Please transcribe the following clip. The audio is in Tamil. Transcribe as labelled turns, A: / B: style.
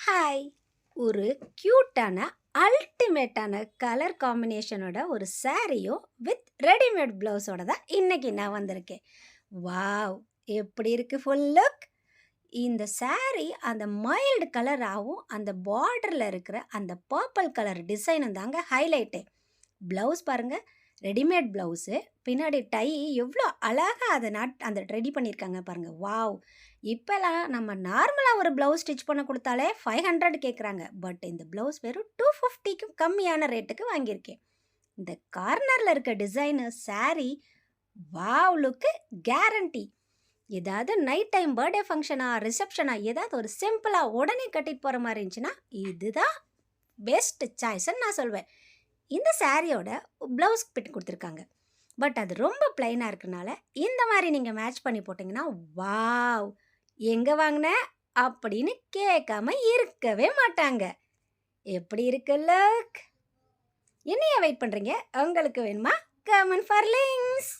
A: ஹாய்! ஒரு கியூட்டான, அல்டிமேட்டான கலர் காம்பினேஷனோட ஒரு சாரியும் வித் ரெடிமேட் ப்ளவுஸோட தான் இன்னைக்கு நான் வந்திருக்கேன். வாவ்! எப்படி இருக்கு ஃபுல் லுக்? இந்த சாரி அந்த மைல்டு கலராவும், அந்த பார்டர்ல இருக்கிற அந்த பர்பிள் கலர் டிசைனும் தாங்க ஹைலைட்டே. ப்ளவுஸ் பாருங்க, ரெடிமேட் ப்ளவுஸு. பின்னாடி டை எவ்வளோ அழகா அத அந்த ரெடி பண்ணியிருக்காங்க பாருங்க. வாவ்! இப்பலாம் நம்ம நார்மலா ஒரு ப்ளவுஸ் ஸ்டிச் பண்ண குடுத்தாலே 500 கேட்குறாங்க. பட் இந்த ப்ளவுஸ் வெறும் 250க்கும் கம்மியான ரேட்டுக்கு வாங்கியிருக்கேன். இந்த கார்னர்ல இருக்க டிசைனு, சாரி வாவ் லுக்கு கேரண்டி. ஏதாவது நைட் டைம் பர்த்டே ஃபங்ஷனா, ரிசப்ஷனா ஏதாவது ஒரு சிம்பிளா உடனே கட்டிட்டு போற மாரி இருந்துச்சுன்னா, இதுதான் பெஸ்ட் சாய்ஸ்ன்னு நான் சொல்வேன். இந்த சாரியோட ப்ளவுஸ் பிட் குடுத்துருக்காங்க. பட் அது ரொம்ப பிளைனா இருக்கனால, இந்த மாரி நீங்க மேட்ச் பண்ணி போட்டீங்கன்னா, வாவ்! எங்க வாங்குன? அப்படின்னு கேட்காம இருக்கவே மாட்டாங்க. எப்படி இருக்கு லுக்? என்னையா வெயிட் பண்றீங்க? உங்களுக்கு வேணுமா? Comment for links.